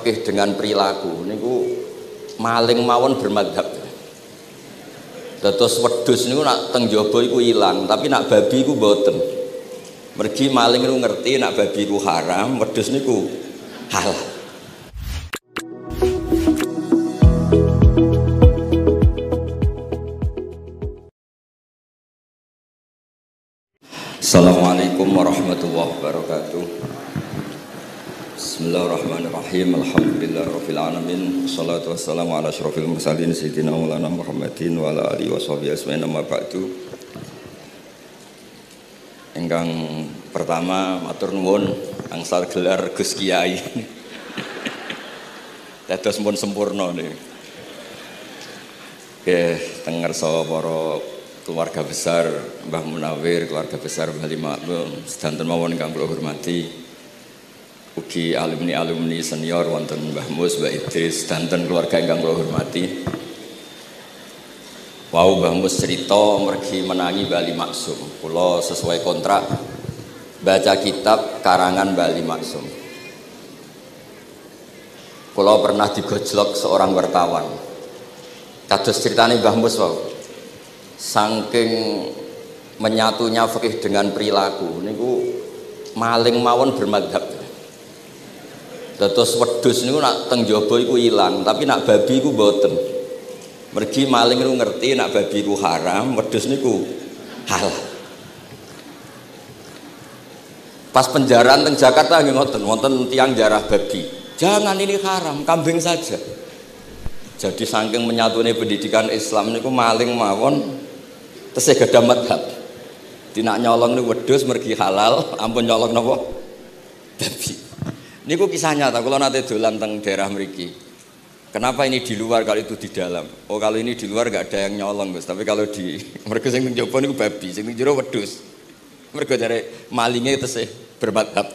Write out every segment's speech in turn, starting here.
fikih dengan perilaku niku maling mawon bermadhab. Dados wedhus niku nak teng jaba iku ilang, tapi nak babi iku mboten. Mergi maling niku ngerti nak babi iku haram, wedhus niku halal. Assalamualaikum warahmatullahi wabarakatuh. Bismillahirrahmanirrahim. Alhamdulillahirabbil alamin. Wassalatu wassalamu ala asyrofil mursalin sayyidina Maulana Muhammadin wa ala alihi washabihi ajmain amma ba'du. Ingkang pertama matur nuwun angsal gelar Gus Kiai. Dados pun sempurna niku. Nggih, teng ngarsa para keluarga besar Mbah Munawir, keluarga besar Mbah Limakmum, sedanten mawon ingkang kula hormati. Ugi alumni senior wonten Mbah Mus, Mbah Idris, sedanten keluarga ingkang kula hormati. Wau Mbah Mus cerita mergi menangi Bali Maksum. Kula sesuai kontrak baca kitab karangan Bali Maksum. Kula pernah digojlok seorang wartawan. Kados ceritane Mbah Mus wau. Saking menyatunya fikih dengan perilaku niku maling mawon bermadhab. Dados wedhus niku nak teng jaba iku ilang, tapi nak babi iku mboten. Mergi maling niku ngerti nak babi iku haram, wedhus niku halal. Pas penjaraan teng Jakarta nggih ngoten, wonten tiyang jarah babi. Jangan ini haram, kambing saja. Jadi saking menyatune pendidikan Islam niku maling mawon tesih gadah madhab. Dinak nyolong niku wedhus mergi halal, ampun nyolong napa? Babi. Niku kisah nyata, kalau nanti dolan teng daerah mriki. Kenapa ini di luar kalau itu di dalam? Oh kalau ini di luar gak ada yang nyolong Gus, tapi kalau di mergo sing njaba niku babi, sing jero wedhus. Mergo jare malinge tesih bermadhab.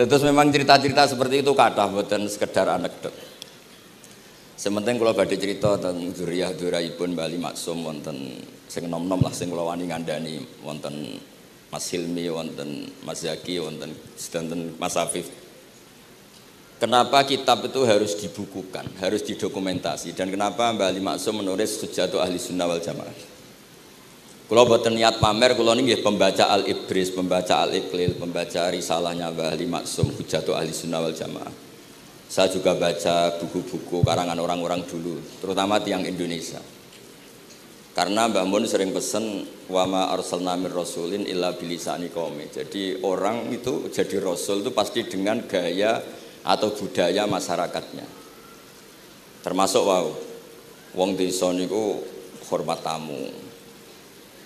Terus memang cerita-cerita seperti itu kathah mboten sekedar anekdot. Sementing kula badhe cerita tentang zuriyah-zuriyahipun Bali Maksum wonten sing nom-nom lah sing kula wani ngandani wonten Mas Hilmi, wonten Mas Zaki, wonten sedanten Mas Afif. Kenapa kitab itu harus dibukukan, harus didokumentasi, dan kenapa Mbah Ali Maksum menulis Hujjatu Ahli Sunnah wal Jamaah? Kula boten niat pamer, kula niki pembaca Al-Ibris, pembaca Al-Iqlil, pembaca risalahnya Mbah Ali Maksum Hujjatu Ahli Sunnah wal Jamaah. Saya juga baca buku-buku karangan orang-orang dulu, terutama tiang Indonesia. Karena Mbah Mun sering pesen wa ma arsalna mir rasulin illa bilisani qaumi. Jadi orang itu jadi rasul itu pasti dengan gaya atau budaya masyarakatnya. Termasuk wong desa niku hormat tamu.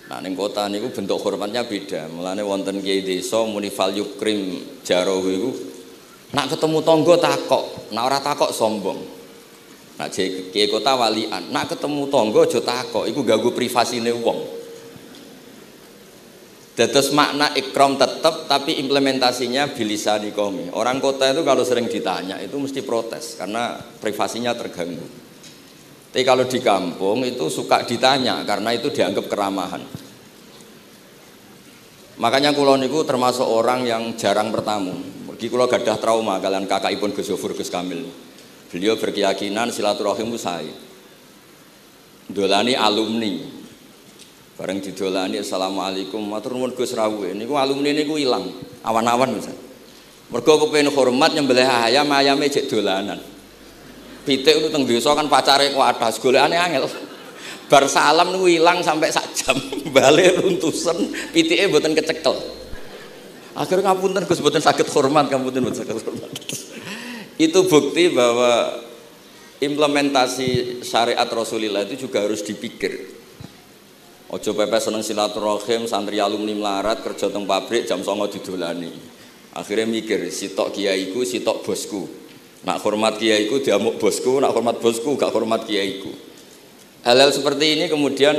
Nah ning kota niku bentuk hormatnya beda. Mulane wonten kiai desa muni fal yukrim jarahu iku nak ketemu tangga takok, nak ora takok sombong. Nak kiai kota walian, nak ketemu tangga aja takok, iku ganggu privasine wong. Dados makna ikram tetap, tapi implementasinya bilisani qaumi. Orang kota itu kalau sering ditanya itu mesti protes karena privasinya terganggu. Tapi kalau di kampung itu suka ditanya karena itu dianggap keramahan. Makanya kula niku termasuk orang yang jarang bertamu. Mergi kula gadah trauma kalian kakakipun Gus Zofur Gus Kamil. Beliau berkeyakinan silaturahim usai. Dolani alumni. Bareng didolani assalamualaikum matur nuwun Gus rawuh. Niku alumni niku ilang, awan-awan Gus. Mergo kepengin hormat nyembelih ayam, ayame jek dolanan. Pitik itu teng desa kan pacare kuwathah, golekane angel. Bar salam niku ilang sampai sak jam. Bale runtusen, pitike mboten kecekel. Akhirnya ngapunten Gus mboten saged hormat, ngapunten mboten saged hormat. Itu bukti bahwa implementasi syariat Rasulullah itu juga harus dipikir. Ojo pepe seneng silaturahim, santri alumni melarat kerja teng pabrik jam 09.00 didolani. Akhirnya mikir, sitok kiaiku, sitok bosku. Nak hormat kiaiku diamuk bosku, nak hormat bosku gak hormat kiaiku. Hal-hal seperti ini kemudian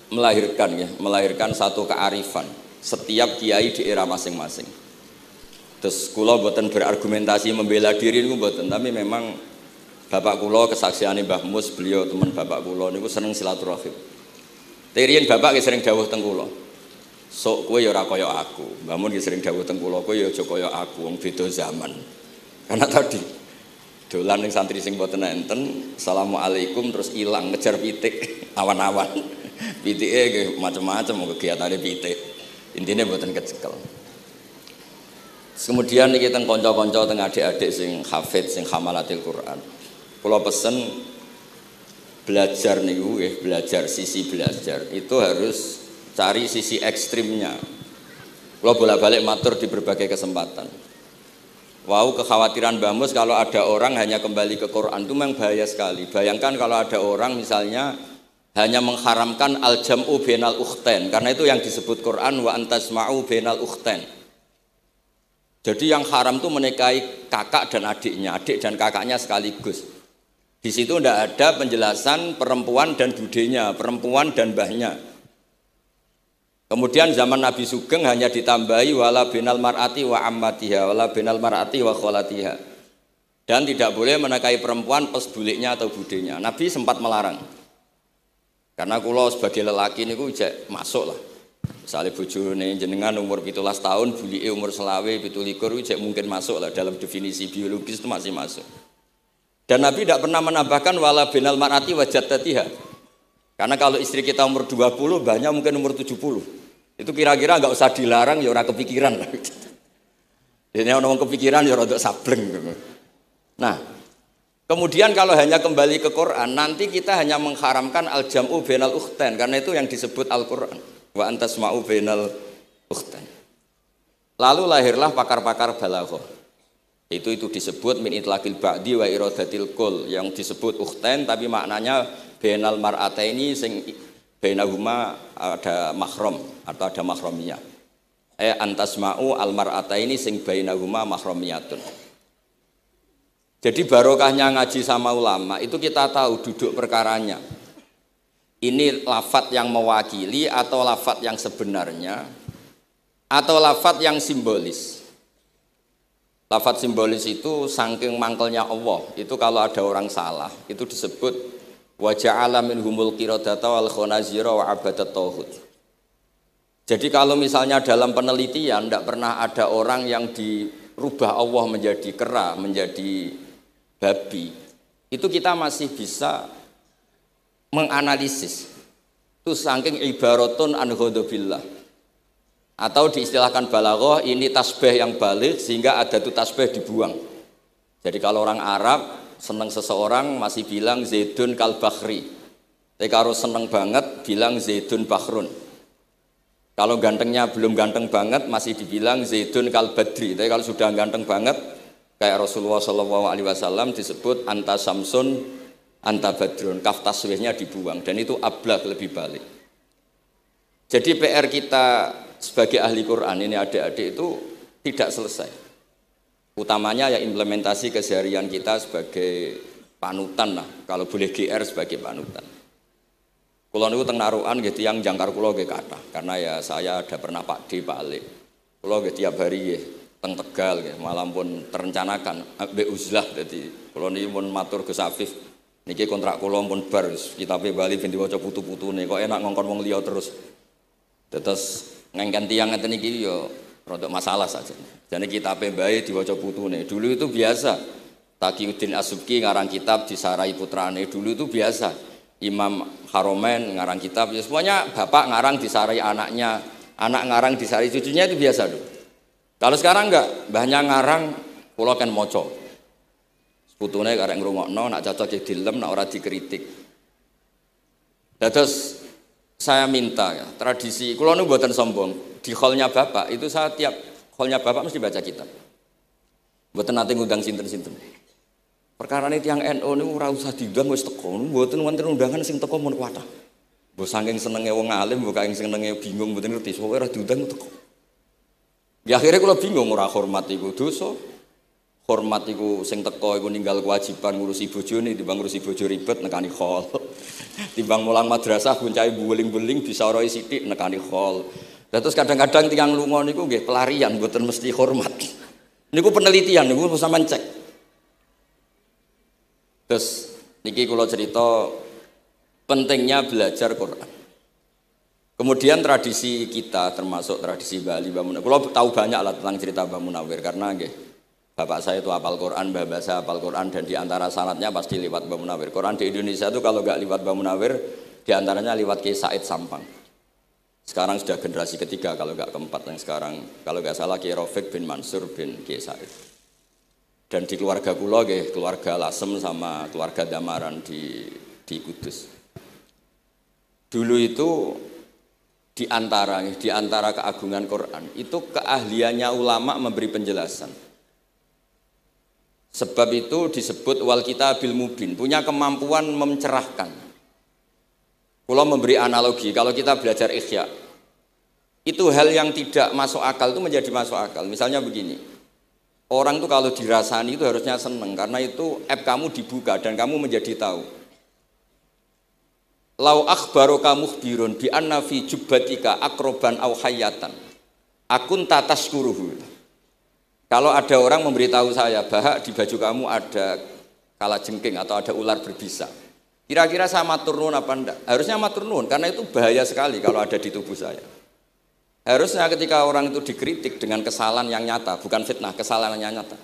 melahirkan satu kearifan setiap kiai di era masing-masing. Terus kula mboten berargumentasi membela diri niku mboten, tapi memang bapak kula kesaksiane Mbah Mus, beliau teman bapak kula niku seneng silaturahim. Teriyen bapak ki sering dawuh teng kula. Sok kowe ya ora kaya aku. Mbah Mun ki sering dawuh teng kula, kowe ya aja kaya aku, wong beda zaman. Karena tadi dolan ning santri sing boten enten, assalamualaikum terus ilang ngejar pitik awan-awan. Pitike nggih macam-macam kegiatane pitik. Intine boten kecekel. Kemudian niki teng kanca-kanca teng adik-adik sing hafidz sing hamalatil Quran. Kula pesen belajar niku nggih, belajar sisi belajar itu harus cari sisi ekstrimnya. Kula bolak-balik matur di berbagai kesempatan. Wow, kekhawatiran Mbah Mus kalau ada orang hanya kembali ke Quran itu memang bahaya sekali. Bayangkan kalau ada orang misalnya hanya mengharamkan al-jam'u bainal ukhtain, karena itu yang disebut Quran wa antasma'u bainal ukhtain. Jadi yang haram itu menikahi kakak dan adiknya, adik dan kakaknya sekaligus. Di situ tidak ada penjelasan perempuan dan budenya, perempuan dan mbahnya. Kemudian zaman Nabi Sugeng hanya ditambahi wala binal mar'ati wa ammatiha, wala binal mar'ati wa kholatiha. Dan tidak boleh menikahi perempuan pas buliknya atau budenya. Nabi sempat melarang. Karena kula sebagai lelaki niku jek masuk lah. Misalnya bojone jenengan umur 17 tahun, bulike umur selawe 17 jek mungkin masuk lah dalam definisi biologis itu masih masuk. Dan Nabi tidak pernah menambahkan wala binal mar'ati wa jaddatiha. Karena kalau istri kita umur 20, banyak mungkin umur 70. Itu kira-kira enggak usah dilarang ya ora kepikiran lah. Dene ana wong kepikiran ya rada sableng. Nah, kemudian kalau hanya kembali ke Quran, nanti kita hanya mengharamkan al-jam'u bainal ukhtain karena itu yang disebut Al-Qur'an. Wa antasma'u bainal ukhtain. Lalu lahirlah pakar-pakar balaghah. Itu disebut min itlaqil ba'di wa iradatil kul, yang disebut ukhtain tapi maknanya bainal mar'ataini sing bainahuma ada mahram atau ada mahramiyah. Antasma'u al mar'ataini sing bainahuma mahramiyatun. Jadi barokahnya ngaji sama ulama itu kita tahu duduk perkaranya. Ini lafadz yang mewakili atau lafadz yang sebenarnya atau lafadz yang simbolis. Lafadz simbolis itu saking mangkelnya Allah. Itu kalau ada orang salah itu disebut wa ja'ala minhumul qiradata wal khanazira wa abadat tauhid. Jadi kalau misalnya dalam penelitian tidak pernah ada orang yang dirubah Allah menjadi kera, menjadi babi, itu kita masih bisa menganalisis. Itu saking ibaratun an ghadabillah. Atau diistilahkan balaghah ini tasbih yang balik sehingga ada tuh tasbih dibuang. Jadi kalau orang Arab senang seseorang masih bilang Zaidun kal bakhri. Tapi kalau senang banget bilang Zaidun bakhrun. Kalau gantengnya belum ganteng banget masih dibilang Zaidun kal badri. Tapi kalau sudah ganteng banget kayak Rasulullah SAW disebut anta samsun anta badrun, kaf taswihnya dibuang dan itu ablaq lebih balik. Jadi PR kita sebagai ahli Quran ini adik-adik itu tidak selesai. Utamanya ya implementasi keseharian kita sebagai panutan lah, kalau boleh GR sebagai panutan. Kulo niku teng Narukan nggih tiyang jangkar kulo nggih kathah karena ya saya ada pernah Pak D Pak Ali. Kulo nggih tiap hari nggih teng Tegal nggih, malam pun terencanakan ambek uzlah dadi kulo niki mun matur Gus Afif niki kontrak kula pun bar kitabe Bali ben diwaca putu-putune kok enak ngongkon wong liya terus. Terus ngengken tiyang ngeten iki ya rodok masalah saja. Jane kitabe bae diwaca putune. Dulu itu biasa. Taqiyuddin As-Subki ngarang kitab disarai putrane. Dulu itu biasa. Imam Haromen ngarang kitab ya semuanya bapak ngarang disarai anaknya, anak ngarang disarai cucunya itu biasa dulu. Kalau sekarang enggak, mbahnya ngarang kula kan maca. Putune karek ngrungokno, nak cocok ya dilem, nak ora dikritik. Terus saya minta ya, tradisi kula niku mboten sombong, di hallnya Bapak itu saya tiap hallnya Bapak mesti baca kitab. Mboten nate ngundang sinten-sinten. Perkarane tiyang NU niku ora usah diundang wis teko, mboten wonten undangan sing teko mun kuwatah. Mbok saking senenge wong alim, mbok saking senenge bingung mboten ngerti, pokoke ora diundang teko. Ya akhirnya kula bingung ora hormat iku dosa. Hormat iku sing teko iku ninggal kewajiban ngurusi bojone timbang ngurusi bojo ribet nekani khol. Timbang mulang madrasah buncai buling-buling bisa roi sithik nekani khol. Terus kadang-kadang tiyang lunga niku nggih pelarian mboten mesti hormat. Niku penelitian niku sampean cek. Terus niki kula cerita pentingnya belajar Quran. Kemudian tradisi kita termasuk tradisi Bali Mbah Munawir. Kula tahu banyak lah tentang cerita Mbah Munawir karena nggih Bapak saya itu hafal Quran, bapak saya hafal Quran, dan diantara sanadnya pasti lewat Mbah Munawir. Quran di Indonesia itu kalau nggak lewat Mbah Munawir, diantaranya lewat Kiai Said Sampang. Sekarang sudah generasi ketiga kalau nggak keempat yang sekarang, kalau nggak salah Kiai Rafiq bin Mansur bin Kiai Said. Dan di keluarga kula nggih, keluarga Lasem sama keluarga Damaran di Kudus. Dulu itu di antara keagungan Quran itu keahliannya ulama memberi penjelasan. Sebab itu disebut wal kitabil mubin, punya kemampuan mencerahkan. Kula memberi analogi, kalau kita belajar Ihya, itu hal yang tidak masuk akal itu menjadi masuk akal. Misalnya begini, orang tuh kalau dirasani itu harusnya seneng karena itu app kamu dibuka dan kamu menjadi tahu. Lau akhbaroka mukhbirun bi anna fi jubbatika akroban aw hayatan akun tatashkuruhu. Kalau ada orang memberitahu saya bahwa di baju kamu ada kalajengking atau ada ular berbisa, kira-kira saya matur nuwun apa enggak? Harusnya matur nuwun karena itu bahaya sekali kalau ada di tubuh saya. Harusnya ketika orang itu dikritik dengan kesalahan yang nyata, bukan fitnah, kesalahan yang nyata.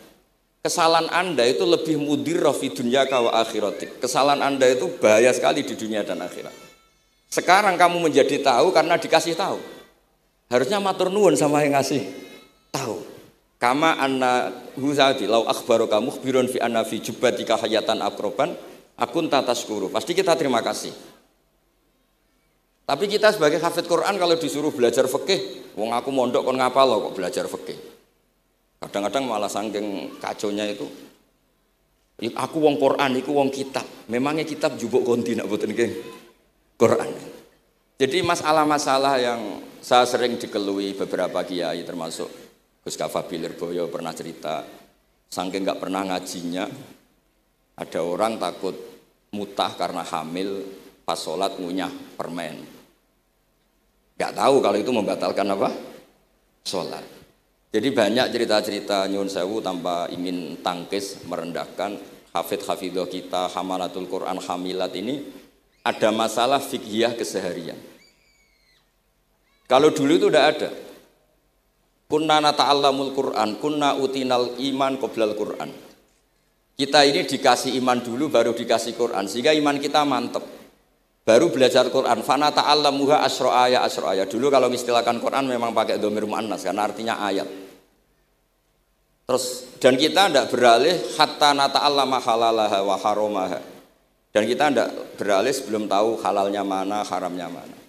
Kesalahan Anda itu lebih mudirrah fi dunya wa akhiratik. Kesalahan Anda itu bahaya sekali di dunia dan akhirat. Sekarang kamu menjadi tahu karena dikasih tahu. Harusnya matur nuwun sama yang ngasih tahu. Kama anna huzadi lau akhbaroka mukhbirun fi anna fi jubbatika hayatan akroban akun tatashkuru. Pasti kita terima kasih. Tapi kita sebagai hafid Quran kalau disuruh belajar fikih, wong aku mondok kon ngapal loh kok belajar fikih. Kadang-kadang malah saking kaconya itu, aku wong Quran, aku wong kitab. Memangnya kitab jubuk konti nak boten nggih Quran. Jadi masalah-masalah yang saya sering dikelui beberapa kiai termasuk Gus Kafabi Lirboyo pernah cerita, saking nggak pernah ngajinya, ada orang takut mutah karena hamil pas sholat ngunyah permen. Nggak tahu kalau itu membatalkan apa? Sholat. Jadi banyak cerita-cerita nyuwun sewu tanpa ingin tangkis merendahkan hafidh-hafidhah kita, hamalatul Quran, hamilat ini ada masalah fiqhiyah keseharian. Kalau dulu itu udah ada. Kunna nata'allamul Quran, kunna utinal iman qoblal Quran. Kita ini dikasih iman dulu baru dikasih Quran sehingga iman kita mantep. Baru belajar Quran, fana ta'allamuha asra ayat. Dulu kalau mengistilahkan Quran memang pakai dhamir muannas karena artinya ayat. Terus dan kita tidak beralih hatta nata'allama halalaha wa haramaha. Dan kita tidak beralih sebelum tahu halalnya mana, haramnya mana.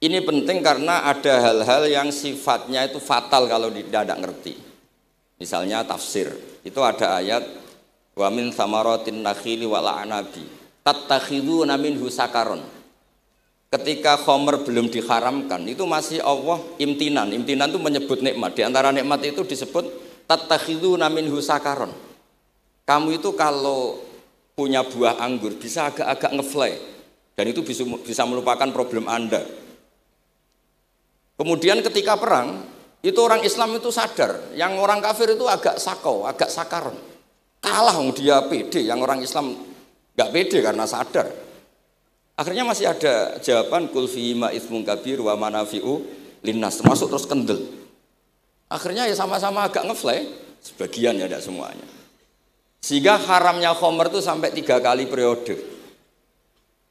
Ini penting karena ada hal-hal yang sifatnya itu fatal kalau tidak ngerti. Misalnya tafsir. Itu ada ayat wa min thamaratin nakhili wal a'nabi tattakhiduna minhu sakaron. Ketika khomer belum diharamkan, itu masih Allah imtinan. Imtinan itu menyebut nikmat. Di antara nikmat itu disebut tattakhiduna minhu sakaron. Kamu itu kalau punya buah anggur bisa agak-agak ngefly dan itu bisa melupakan problem Anda. Kemudian ketika perang, itu orang Islam itu sadar, yang orang kafir itu agak sakau, agak sakaron. Kalah dia pede, yang orang Islam enggak pede karena sadar. Akhirnya masih ada jawaban kul fi ma itsmun kabir wa manafi'u linnas, termasuk terus kendel. Akhirnya ya sama-sama agak ngefly, sebagian ya tidak semuanya. Sehingga haramnya khomer itu sampai 3 kali periode.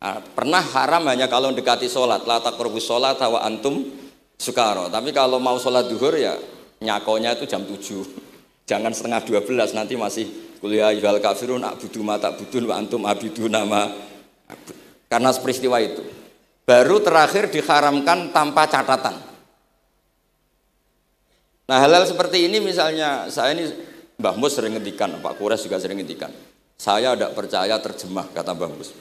Nah, pernah haram hanya kalau mendekati sholat, la taqrabus sholat wa antum sukaro. Tapi kalau mau sholat duhur ya nyakonya itu jam 7. Jangan setengah 12 nanti masih kuliah ayyuhal kafirun a'budu ma ta'budun wa antum abiduna ma. Karena peristiwa itu baru terakhir diharamkan tanpa catatan. Nah hal-hal seperti ini misalnya saya ini Mbah Mus sering ngendikan, Pak Kures juga sering ngendikan. Saya tidak percaya terjemah kata Mbah Mus.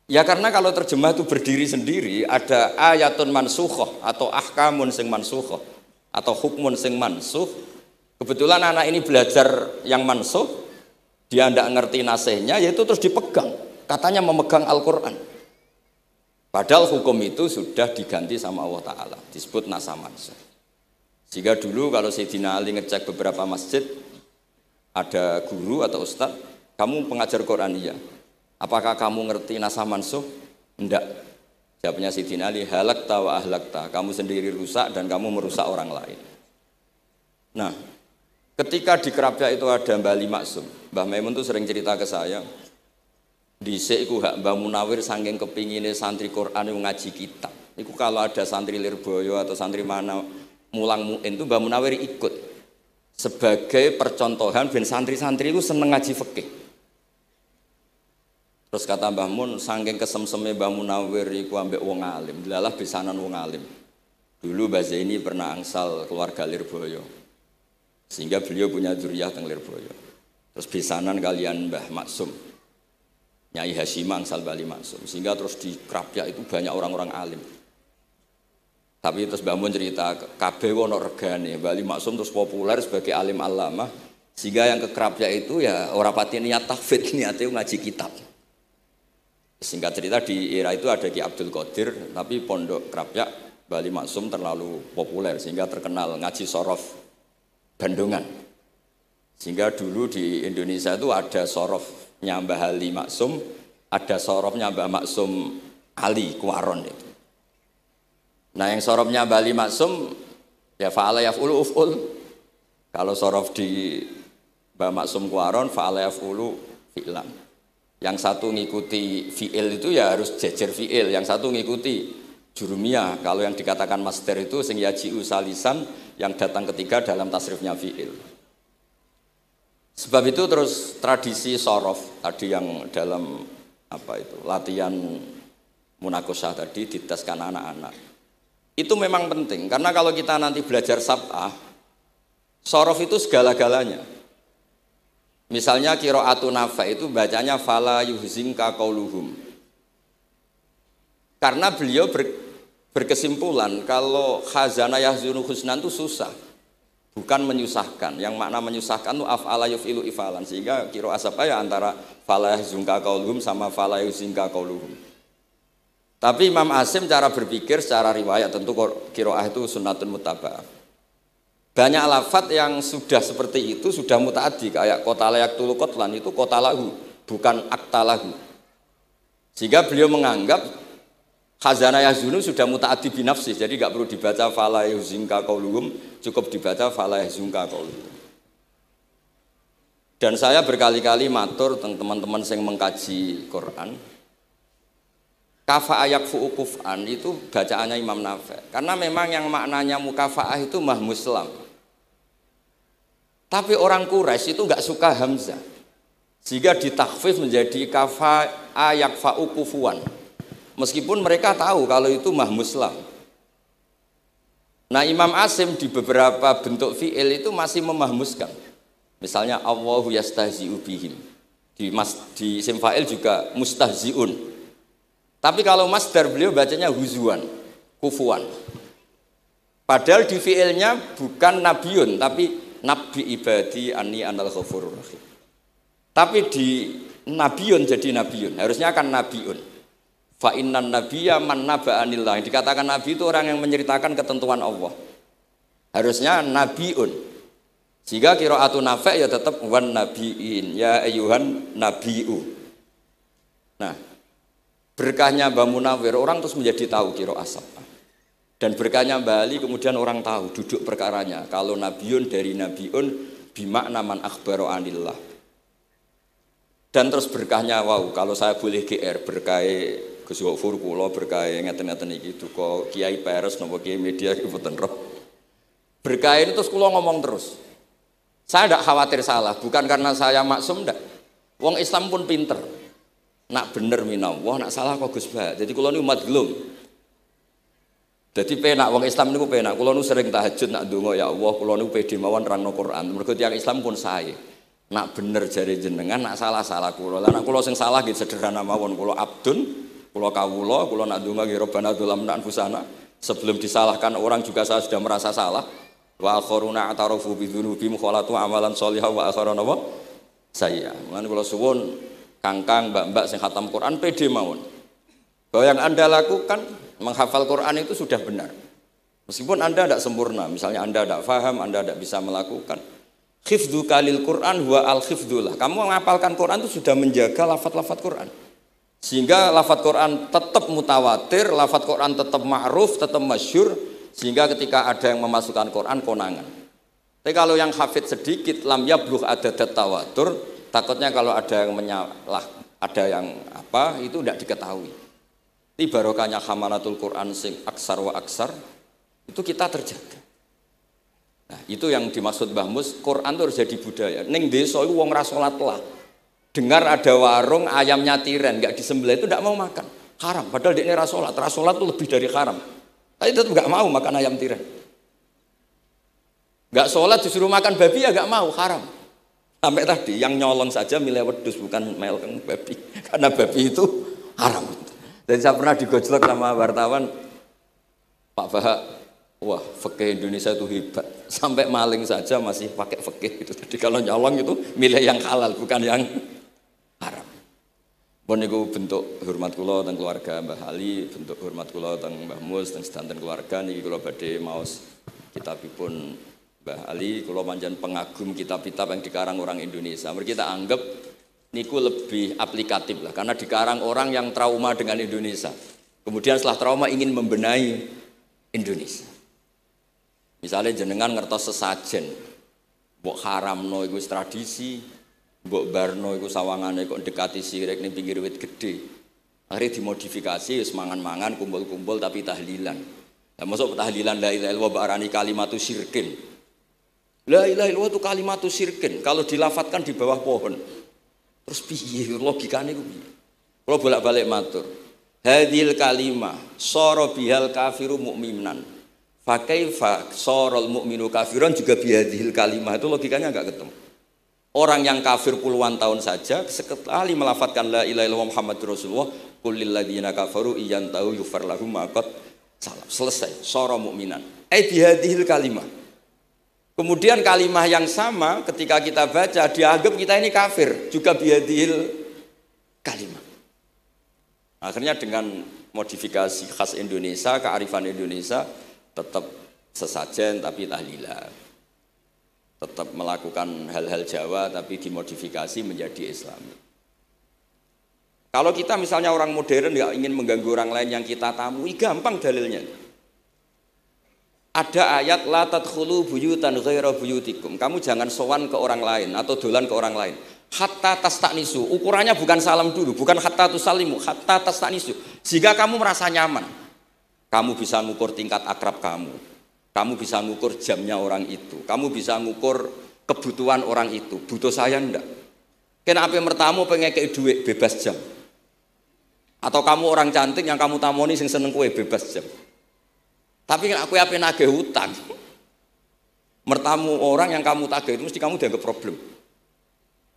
Ya karena kalau terjemah itu berdiri sendiri ada ayatun mansukhoh atau ahkamun sing mansukhoh atau hukmun sing mansuh. Kebetulan anak ini belajar yang mansuh, dia tidak ngerti nasihnya, yaitu terus dipegang. Katanya memegang Al-Quran. Padahal hukum itu sudah diganti sama Allah Ta'ala, disebut nasah mansuh. Sehingga dulu kalau Sayyidina Ali ngecek beberapa masjid, ada guru atau ustadz, kamu pengajar Quran iya. Apakah kamu ngerti nasah mansuh? Enggak. Jawabnya Sayyidina Ali, halakta wa ahlakta. Kamu sendiri rusak dan kamu merusak orang lain. Nah, Ketika di Krapyak itu ada Mbah Ali Maksum, Mbah Maimun tuh sering cerita ke saya, dhisik iku hak Mbah Munawir saking kepingine santri Quran yang ngaji kitab. Iku kalau ada santri Lirboyo atau santri mana mulang muin itu Mbah Munawir ikut sebagai percontohan ben santri-santri itu seneng ngaji fikih. Terus kata Mbah Mun, saking kesemseme Mbah Munawir iku ambek wong alim, dilalah besanan wong alim. Dulu Mbah Zaini pernah angsal keluarga Lirboyo. Sehingga beliau punya dzurriyyah teng Lirboyo. Terus besanan kalian Mbah Maksum. Nyai Hasyim angsal Mbah Ali Maksum. Sehingga terus di Krapyak itu banyak orang-orang alim. Tapi terus Mbah Mun cerita kabeh ono regane. Mbah Ali Maksum terus populer sebagai alim allamah. Sehingga yang ke Krapyak itu ya ora pati niat tahfidz, niate ngaji kitab. Singkat cerita di era itu ada Ki Abdul Qadir, tapi pondok Krapyak Mbah Ali Maksum terlalu populer sehingga terkenal ngaji sorof Bandungan. Sehingga dulu di Indonesia itu ada sorofnya Mbah Ali Maksum, ada sorofnya Mbah Maksum Ali Kuaron itu. Nah yang sorofnya Mbah Ali Maksum ya fa'ala yaf'ulu uf'ul. Kalau sorof di Mbah Maksum Kuaron fa'ala yaf'ulu fi'lan. Yang satu ngikuti fi'il itu ya harus jejer fi'il, yang satu ngikuti jurumiyah. Kalau yang dikatakan master itu sing yaji'u salisan, yang datang ketiga dalam tasrifnya fi'il. Sebab itu terus tradisi sorof tadi yang dalam apa itu latihan munakosah tadi diteskan anak-anak. Itu memang penting karena kalau kita nanti belajar sab'ah, sorof itu segala-galanya. Misalnya qiraatun Nafi' itu bacanya fala yuhzinka qauluhum. Karena beliau berkesimpulan kalau khazana yahzunu husnan itu susah, bukan menyusahkan. Yang makna menyusahkan itu af'ala yuf'ilu ifalan, sehingga qiraat apa ya antara fala yahzunka qauluhum sama fala yuhzinka qauluhum. Tapi Imam Asim cara berpikir secara riwayat tentu qiraat itu sunnatun muttaba'ah. Banyak lafadz yang sudah seperti itu sudah mutaaddi, kayak qatala yaqtulu qatlan itu qatalahu bukan aktalahu. Sehingga beliau menganggap khazana yahzunu sudah mutaaddi binafsi, jadi enggak perlu dibaca fala yuhzinka qauluhum, cukup dibaca fala yahzunka qauluhum. Dan saya berkali-kali matur teman-teman yang mengkaji Quran, kafa yakfu ukufan itu bacaannya Imam Nafi'. Karena memang yang maknanya mukafaah itu mah muslam. Tapi orang Quraisy itu enggak suka hamzah. Sehingga ditakhfif menjadi kafa yakfa ukufuan. Meskipun mereka tahu kalau itu mah muslam. Nah Imam Asim di beberapa bentuk fi'il itu masih memahmuskan. Misalnya Allahu yastahzi'u bihim. Di isim fa'il juga mustahzi'un. Tapi kalau masdar beliau bacanya huzuan, kufuan. Padahal di fi'ilnya bukan nabiun, tapi nabi ibadi anni anal ghafurur rahim. Tapi di nabiun jadi nabiun, harusnya akan nabiun. Fa innan nabiyya man naba'anillah. Yang dikatakan nabi itu orang yang menceritakan ketentuan Allah. Harusnya nabiun. Jika qiraatun Nafi' ya tetap wan nabiin ya ayyuhan nabiu. Nah, berkahnya Mbah Munawir orang terus menjadi tahu qiraat sab'ah. Dan berkahnya Mbah Ali kemudian orang tahu duduk perkaranya. Kalau nabiun dari nabiun bimakna man akhbaro anillah. Dan terus berkahnya wow, kalau saya boleh GR berkah Gus Gofur kula berkah ngeten-ngeten iki duka Kiai Peres napa Kiai media mboten roh. Berkah ini terus kula ngomong terus. Saya tidak khawatir salah, bukan karena saya maksum ndak. Wong Islam pun pinter. Nak bener minallah, nak salah kok Gus Bah. Jadi kula niku madlum. Jadi penak wong Islam niku penak. Kula niku sering tahajud nak ndonga ya Allah, kula niku pede mawon nerangno Quran. Mergo tiyang Islam pun sae. Nak bener jare jenengan, nak salah kula. Lah nak kula sing salah nggih sederhana mawon, kula abdun. Kula kawula, kula nak ndonga nggih Rabbana dzalamna anfusana. Sebelum disalahkan orang juga saya sudah merasa salah. Wa akharuna atarafu bi dzunubihim khalatu amalan sholihah wa akharuna wa sayya. Mulane kula suwun kangkang mbak-mbak sing khatam Quran pede mawon. Bahwa yang Anda lakukan menghafal Quran itu sudah benar. Meskipun Anda tidak sempurna, misalnya Anda tidak paham, Anda tidak bisa melakukan. Hifdzu kalil Quran huwa al-hifdzullah. Kamu menghafalkan Quran itu sudah menjaga lafaz-lafaz Quran. Sehingga lafaz Quran tetap mutawatir, lafaz Quran tetap ma'ruf, tetap masyhur, sehingga ketika ada yang memasukkan Quran konangan. Tapi kalau yang hafid sedikit, lam yablugh adadat tawatur, takutnya kalau ada yang menyalah, ada yang apa, itu tidak diketahui. Ini barokahnya hamalatul Quran sing aksar wa aksar, itu kita terjaga. Nah, itu yang dimaksud Mbah Mus, Quran itu harus jadi budaya. Ning desa itu wong ra salat lah. Dengar ada warung ayamnya tiren, enggak disembelih itu tidak mau makan. Haram, padahal dia ra salat. Ra salat itu lebih dari haram. Tapi tetap enggak mau makan ayam tiren. Enggak sholat disuruh makan babi ya enggak mau, haram. Sampai tadi yang nyolong saja milih wedhus bukan melken babi. Karena babi itu haram. Dan saya pernah digojlok sama wartawan, Pak Bahak, wah fikih Indonesia itu hebat. Sampai maling saja masih pakai fikih itu. Jadi kalau nyolong itu milih yang halal bukan yang haram. Pun niku bentuk hormat kula teng keluarga Mbah Ali, bentuk hormat kula teng Mbah Mus teng sedanten keluarga niki kula badhe maos kitabipun Mbah Ali, kula pancen pengagum kitab-kitab yang dikarang orang Indonesia. Mereka kita anggap niku lebih aplikatif lah, karena dikarang orang yang trauma dengan Indonesia. Kemudian setelah trauma ingin membenahi Indonesia. Misalnya jenengan ngertos sesajen, mbok haramno iku tradisi, mbok barno iku sawangane kok dekati sirik ning pinggir wit gede. Akhirnya dimodifikasi, wis mangan-mangan, kumpul-kumpul tapi tahlilan. Lah mosok tahlilan la ilaha illallah barani kalimatu syirkin. La ilaha illallah itu kalimat syirkin kalau dilafatkan di bawah pohon. Terus piye logikane ku piye? Kalau bolak-balik matur. Hadhil kalimah sara bihal kafiru mu'minan. Fa kaifa saral mu'minu kafiran juga bihadhil kalimah, itu logikanya enggak ketemu. Orang yang kafir puluhan tahun saja sekali melafatkan la ilaha illallah Muhammadur Rasulullah, qul lil ladzina kafaru iyantahu yufar lahum ma qad salam. Selesai, sara mu'minan. Bihadhil kalimah. Kemudian kalimah yang sama ketika kita baca dianggap kita ini kafir juga bihadil kalimah. Akhirnya dengan modifikasi khas Indonesia, kearifan Indonesia, tetap sesajen tapi tahlilan. Tetap melakukan hal-hal Jawa tapi dimodifikasi menjadi Islami. Kalau kita misalnya orang modern nggak ingin mengganggu orang lain yang kita tamui, gampang dalilnya. Ada ayat la tadkhulu buyutan ghaira buyutikum. Kamu jangan sowan ke orang lain atau dolan ke orang lain. Hatta tastanisu. Ukurannya bukan salam dulu, bukan hatta tusalimu, hatta tastanisu. Jika kamu merasa nyaman, kamu bisa mengukur tingkat akrab kamu. Kamu bisa mengukur jamnya orang itu. Kamu bisa mengukur kebutuhan orang itu. Butuh saya enggak? Kenapa mertamu pengen kei duit bebas jam? Atau kamu orang cantik yang kamu tamoni sing seneng kue bebas jam? Tapi aku apa nagih hutang, mertamu orang yang kamu tagih itu mesti kamu dianggap problem.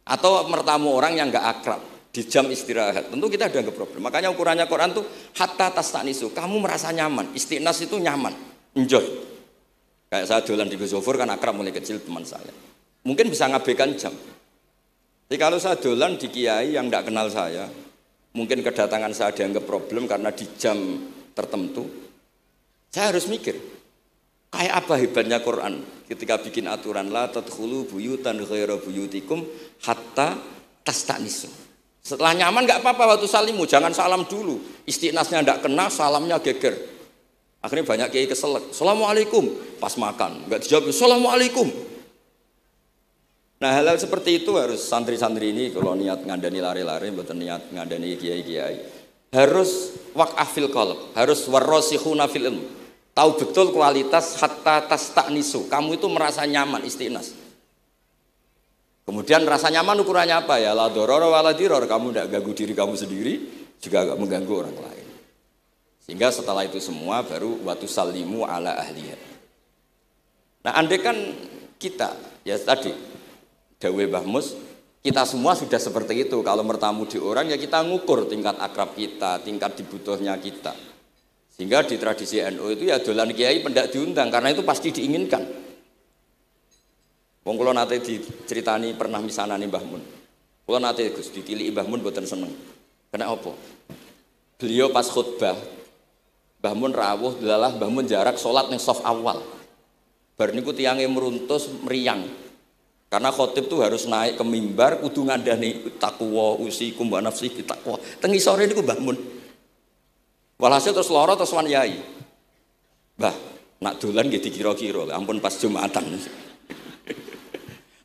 Atau mertamu orang yang enggak akrab di jam istirahat, tentu kita dianggap problem. Makanya ukurannya Quran tuh hatta tastanisu, kamu merasa nyaman. Istiqnas itu nyaman, enjoy. Kayak saya dolan di Gosofur kan akrab mulai kecil teman saya. Mungkin bisa ngabaikan jam. Jadi kalau saya dolan di kiai yang enggak kenal saya, mungkin kedatangan saya dianggap problem karena di jam tertentu. Saya harus mikir, kayak apa hebatnya Quran ketika bikin aturan la tadkhulu buyutan ghaira buyutikum hatta tastanisu. Setelah nyaman enggak apa-apa waktu salimu, jangan salam dulu. Istiqnasnya enggak kena, salamnya geger. Akhirnya banyak kiai keselak. Assalamualaikum pas makan, enggak dijawab Assalamualaikum. Nah, hal-hal seperti itu harus santri-santri ini kalau niat ngandani lari-lari, mboten niat ngandani kiai-kiai. Harus waqaf fil qalb, harus warasikhuna fil ilm. Tahu betul kualitas hatta tastanisu. Kamu itu merasa nyaman istiqnas. Kemudian rasa nyaman ukurannya apa ya? La doror wala diror. Kamu tidak ganggu diri kamu sendiri, juga enggak mengganggu orang lain. Sehingga setelah itu semua baru watu salimu ala ahliya. Nah, andai kan kita ya tadi dawe Mbah Mus, kita semua sudah seperti itu. Kalau bertamu di orang ya kita ngukur tingkat akrab kita, tingkat dibutuhnya kita. Sehingga di tradisi NU itu ya dolan kiai pendak diundang karena itu pasti diinginkan. Wong kula nate diceritani pernah misanani Mbah Mun. Kula nate Gus ditiliki Mbah Mun mboten seneng. Kena apa? Beliau pas khutbah Mbah Mun rawuh delalah Mbah Mun jarak salat ning saf awal. Bar niku tiyange meruntus meriang. Karena khotib tuh harus naik ke mimbar kudu ngandani taqwa usikum wa nafsi taqwa. Teng isore niku Mbah Mun. Walhasil terus loro terus wan yai. Mbah, nak dolan nggih dikira-kira, ampun pas Jumatan.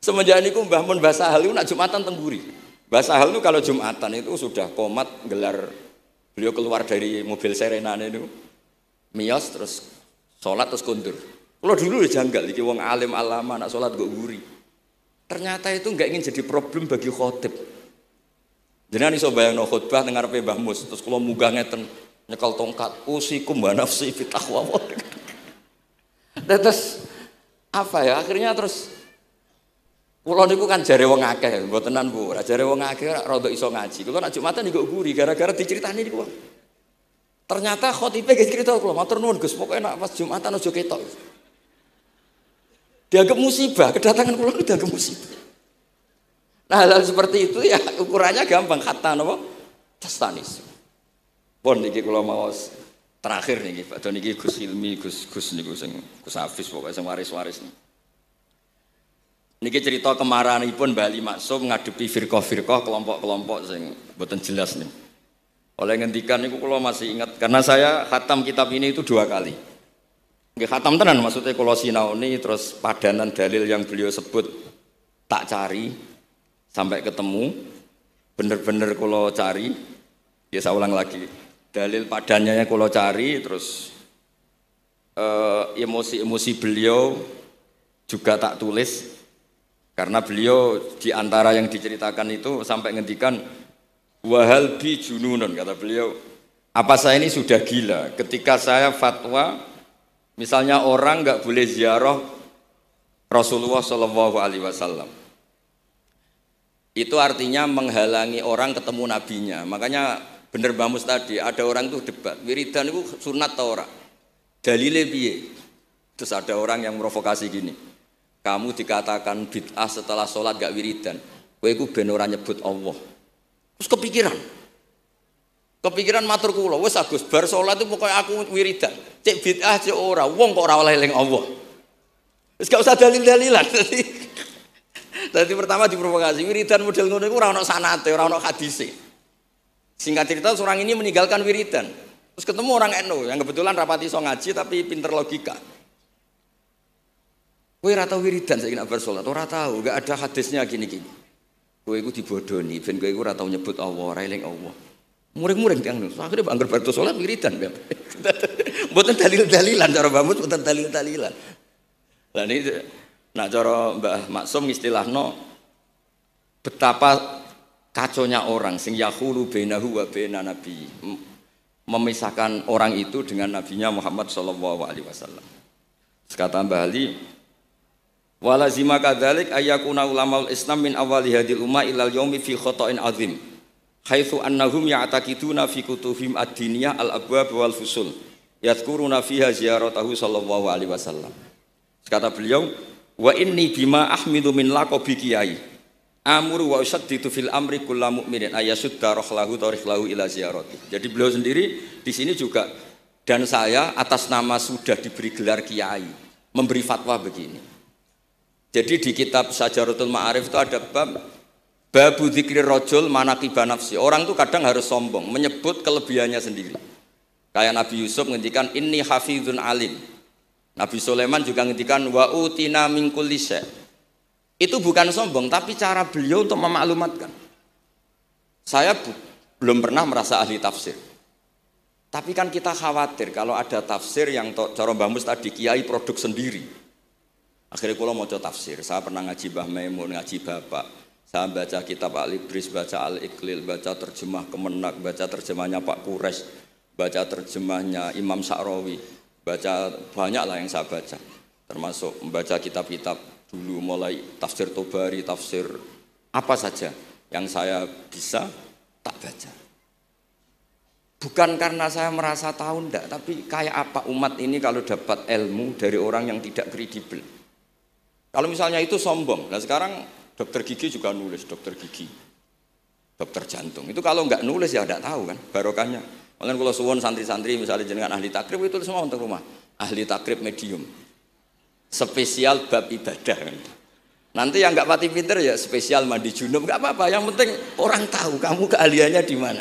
Semenjak niku Mbah Mun Mbah Sahal itu nak Jumatan tengguri. Mbah Sahal itu kalau Jumatan itu sudah komat gelar, beliau keluar dari mobil serenane itu, miyos terus sholat terus kundur. Kalau dulu ya janggal, iki wong alim alama nak sholat kok guri. Ternyata itu nggak ingin jadi problem bagi khotib. Jenengan iso bayangno khutbah teng ngarepe Mbah Mus, terus kula munggah ngeten nyekel tongkat, usikum wa nafsi fi taqwa. Terus apa ya? Akhirnya terus kula niku kan jare wong akeh, mbotenan Bu. Jare wong akeh rada iso ngaji. Kula nak Jumatan niku guri gara-gara diceritani niku. Ternyata khotibe ge cerita kula, matur nuwun Gus, pokoke nak pas Jumatan aja ketok. Dianggap musibah, kedatangan kula dianggap musibah. Nah, hal seperti itu ya ukurannya gampang, kata napa? Tastanis. Pun niki kula maos terakhir niki, Pak Don niki Gus Ilmi, Gus niku sing Gus Hafiz pokoke sing waris-waris niki. Niki cerita kemarahanipun Mbah Ali Maksum ngadepi firqah-firqah kelompok-kelompok sing mboten jelas nih. Oleh ngendikan niku kula masih ingat karena saya khatam kitab ini itu 2 kali. Nggih khatam tenan maksudnya kula sinaoni terus padanan dalil yang beliau sebut tak cari sampai ketemu bener-bener kula cari. Ya saya ulang lagi. Dalil padannya kula cari terus emosi-emosi beliau juga tak tulis karena beliau di antara yang diceritakan itu sampai ngendikan wahal bi jununun, kata beliau, apa saya ini sudah gila ketika saya fatwa misalnya orang nggak boleh ziarah Rasulullah SAW. Itu artinya menghalangi orang ketemu nabinya. Makanya bener Mbah Mus tadi, ada orang tuh debat, wiridan itu sunat atau ora? Dalile piye? Terus ada orang yang provokasi gini, kamu dikatakan bid'ah setelah sholat gak wiridan, kowe iku ben ora nyebut Allah. Terus kepikiran matur kula, wis Agus bar sholat itu pokoknya aku wiridan. Cek bid'ah cek ora, wong kok ora oleh eling Allah. Wis gak usah dalil-dalilan. Dadi pertama diprovokasi, wiridan model ngono iku ora ono sanate, ora ono hadise. Singkat cerita seorang ini meninggalkan wiridan. Terus ketemu orang NU yang kebetulan rapati iso ngaji tapi pinter logika. Kowe ora tau wiridan saiki nek bar salat, ora tau, enggak ada hadisnya gini-gini. Kowe iku dibodoni, ben kowe iku ora tau nyebut Allah, ora eling Allah. Muring-muring tiyang niku. Akhire angger bar salat wiridan. Mboten dalil-dalilan cara Mbah Mus, mboten dalil-dalilan. Lah niki nak cara Mbah Maksum istilahno betapa kaconya orang sing yahulu bainahu wa baina nabi, memisahkan orang itu dengan nabinya Muhammad sallallahu alaihi wasallam. Kata Mbah Ali, walazima kadzalik ayyakuna ulamaul Islam min awali hadil umma ilal yaumi fi khata'in azim. Haitsu annahum ya'taqiduna fi kutubihim ad-diniyah al-abwab wal fusul. Yadhkuruna fiha ziyaratahu sallallahu alaihi wasallam. Kata beliau, wa inni bima ahmidu min laqabi kiai. Amuru wa usaddidu fil amri kullu mu'minin ayasudda rahlahu tariklahu ila ziyarati. Jadi beliau sendiri di sini juga dan saya atas nama sudah diberi gelar kiai memberi fatwa begini. Jadi di kitab Sajaratul Ma'arif itu ada babu dzikri rajul manaqiba nafsi. Orang itu kadang harus sombong, menyebut kelebihannya sendiri. Kayak Nabi Yusuf ngendikan inni hafizun alim. Nabi Sulaiman juga ngendikan wa utina min kulli syai'. Itu bukan sombong, tapi cara beliau untuk memaklumatkan. Saya belum pernah merasa ahli tafsir. Tapi kan kita khawatir kalau ada tafsir yang cara Mbah Mus tadi kiai produk sendiri. Akhirnya kalau mau tafsir, saya pernah ngaji Mbah Maimun, ngaji Bapak. Saya baca kitab Al-Ibris, baca Al-Iqlil, baca terjemah Kemenak, baca terjemahnya Pak Kures, baca terjemahnya Imam Sa'rawi, baca banyak lah yang saya baca. Termasuk membaca kitab-kitab dulu mulai tafsir Tobari, tafsir apa saja yang saya bisa tak baca. Bukan karena saya merasa tahu enggak, tapi kayak apa umat ini kalau dapat ilmu dari orang yang tidak kredibel. Kalau misalnya itu sombong, nah sekarang dokter gigi juga nulis, dokter gigi, dokter jantung. Itu kalau enggak nulis ya enggak tahu kan barokahnya. Makanya kalau suwon santri-santri misalnya jenengan ahli takrib itu semua untuk rumah. Ahli takrib medium. Spesial bab ibadah. Nanti yang enggak pati pinter ya spesial mandi junub, enggak apa-apa. Yang penting orang tahu kamu keahliannya di mana.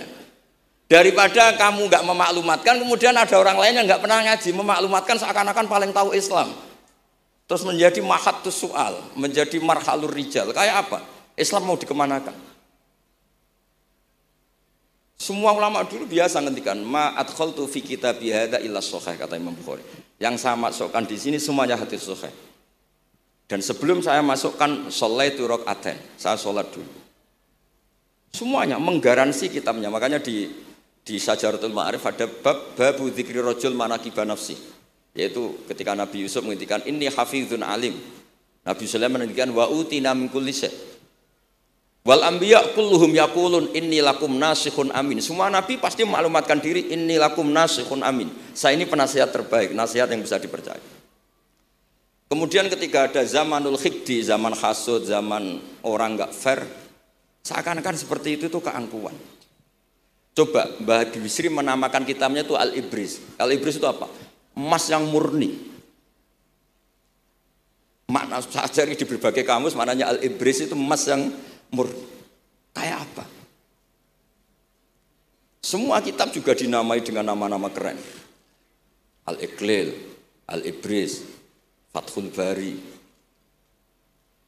Daripada kamu enggak memaklumatkan, kemudian ada orang lain yang enggak pernah ngaji memaklumatkan seakan-akan paling tahu Islam. Terus menjadi mahatus soal, menjadi marhalur rijal. Kayak apa? Islam mau dikemanakan? Semua ulama dulu biasa ngendikan ma adkhaltu fi kitabi hadza illa sahih, kata Imam Bukhari. Yang saya masukkan di sini semuanya hadis sahih. Dan sebelum saya masukkan sholaitu rakaatain, saya sholat dulu. Semuanya menggaransi kitabnya. Makanya di Syajaratul Ma'arif ada babu dzikri rajul manaqiba nafsi. Yaitu ketika Nabi Yusuf menghentikan inni hafizun alim. Nabi Sulaiman menghentikan wa utina min kulli syai'. Wal anbiya kulluhum yaqulun inni lakum nasikhun amin. Semua nabi pasti maklumatkan diri inni lakum nasikhun amin. Saya ini penasihat terbaik, nasihat yang bisa dipercaya. Kemudian ketika ada zamanul khiddi, zaman hasud, zaman orang enggak fair, seakan-akan seperti itu tuh keangkuhan. Coba Mbah Bisri menamakan kitabnya itu Al-Ibris. Al-Ibris itu apa? Emas yang murni. Makna saya cari di berbagai kamus, maknanya Al-Ibris itu emas yang murni. Kayak apa? Semua kitab juga dinamai dengan nama-nama keren. Al-Iqlil, Al-Ibris, Fathul Bari.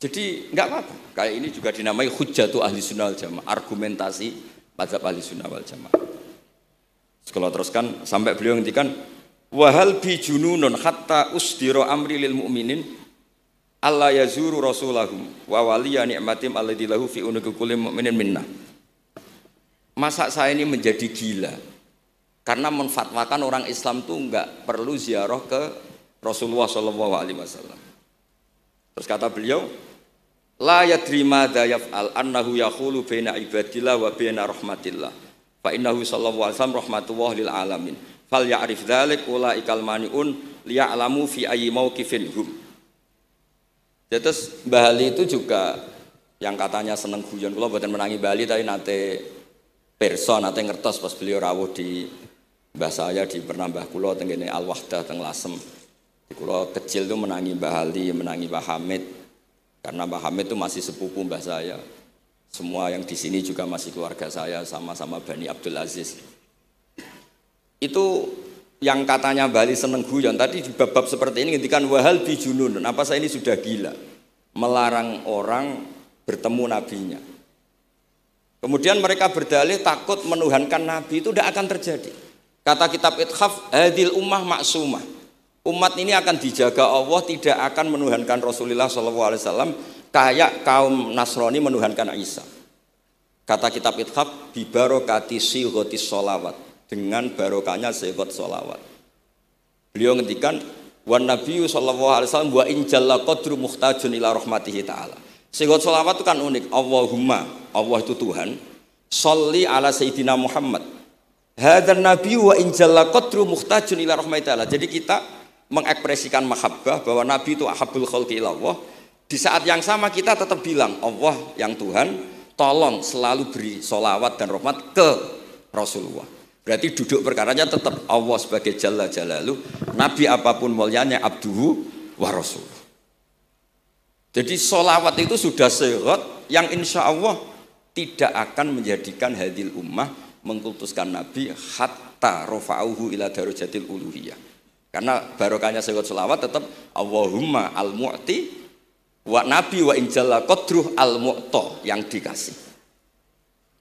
Jadi enggak apa-apa. Kayak ini juga dinamai Hujjatu Ahli Sunnah wal Jamaah, argumentasi mazhab Ahli Sunnah wal Jamaah. Kalau teruskan sampai beliau ngendikan wahal bi jununun hatta usdira amri lil mu'minin alla yazuru rasulahum wa waliya ni'matim alladzi lahu fi unuqi kulli mu'minin minna. Masa saya ini menjadi gila karena menfatwakan orang Islam tuh enggak perlu ziarah ke Rasulullah sallallahu alaihi wasallam. Terus kata beliau la yadri madza yaf'al annahu yaqulu baina ibadillah wa baina rahmatillah fa innahu sallallahu alaihi wasallam rahmatullah lil alamin fal ya'rif dzalik ulaikal maniun liya'lamu fi ayyi mauqifin hum. Terus Mbah Ali itu juga yang katanya seneng guyon, kula mboten menangi Mbah Ali tapi nate pirsa nate ngertos pas beliau rawuh di mbah saya di Pernambah kula teng kene Al Wahdah teng Lasem. Kula kecil tuh menangi Mbah Ali, menangi Mbah Hamid. Karena Mbah Hamid itu masih sepupu mbah saya. Semua yang di sini juga masih keluarga saya, sama-sama Bani Abdul Aziz. Itu yang katanya Mbah Ali seneng guyon. Tadi di bab-bab seperti ini ngendikan wahal bi junun. Apa saya ini sudah gila? Melarang orang bertemu nabinya. Kemudian mereka berdalih takut menuhankan nabi, itu tidak akan terjadi. Kata kitab Ithaf, hadil ummah maksumah. Umat ini akan dijaga Allah, tidak akan menuhankan Rasulullah SAW kayak kaum Nasrani menuhankan Isa. Kata kitab Ithaf, bibarokati sighotis sholawat, dengan barokahnya sighat sholawat. Beliau ngendikan wan nabiyyu sallallahu alaihi wasallam wa in jalla qadru muhtajun ila rahmatihi ta'ala. Sighat sholawat itu kan unik. Allahumma, Allah itu Tuhan, sholli ala sayyidina Muhammad. Hadzal nabiyyu wa in jalla qadru muhtajun ila rahmatihi ta'ala. Jadi kita mengekspresikan mahabbah bahwa Nabi itu ahabbul khalqi ilallah. Di saat yang sama kita tetap bilang Allah yang Tuhan, tolong selalu beri sholawat dan rahmat ke Rasulullah. Berarti duduk perkaranya tetap Allah sebagai Jalla Jalaluh, Nabi apapun mulianya abduhu wa rasuluh. Jadi sholawat itu sudah syarat yang insya Allah tidak akan menjadikan hadil ummah mengkultuskan Nabi hatta rafa'uhu ila darajatil uluhiyah. Karena barokahnya syarat sholawat tetap Allahumma al-mu'ti wa nabi wa injalla qadruh al-mu'ta, yang dikasih.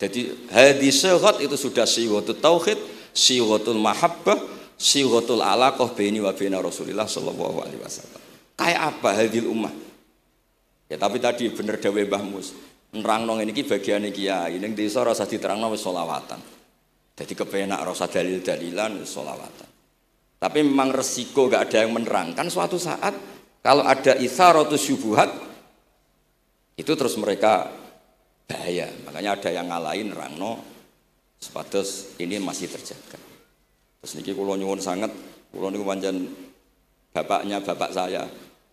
Jadi hadis syarat itu sudah syiwatul tauhid, syiwatul mahabbah, syiwatul alaqah baini wa baina Rasulillah sallallahu alaihi wasallam. Kayak apa hadil ummah? Ya tapi tadi bener dawuh Mbah Mus, nerangno ngene iki bagiane kiai, ning desa rasa diterangno wis sholawatan. Jadi kepenak rasa dalil-dalilan sholawatan. Tapi memang resiko gak ada yang menerangkan suatu saat kalau ada itsaratus syubuhat itu terus mereka bahaya. Makanya ada yang ngalahin nerangno sepatus ini masih terjaga. Terus niki kula nyuwun sangat, kula niku pancen bapaknya bapak saya.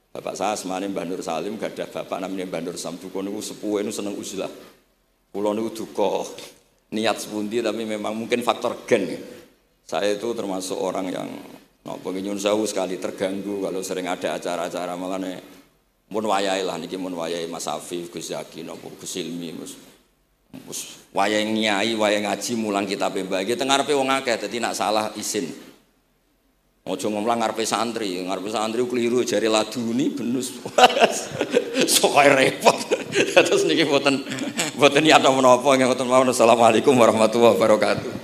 Bapak saya semane Mbah Nur Salim, gak ada bapak namanya Mbah Nur Samduko niku sepuhe niku seneng uzlah. Kula niku duka niat sepundi tapi memang mungkin faktor gen. Saya itu termasuk orang yang pengen nyuwun sekali terganggu kalau sering ada acara-acara malane mun wayahe lah niki mun wayahe Mas Afif, Gus Zaki napa Gus Ilmi mus wayahe nyai, wayahe ngaji mulang kitabe mbah iki teng ngarepe wong akeh dadi nak salah izin. Ojo ngomong ngarepe santri keliru jari laduni benus. Sokoe repot. Terus niki mboten niat menapa nggih mboten mawon. Assalamualaikum warahmatullahi wabarakatuh.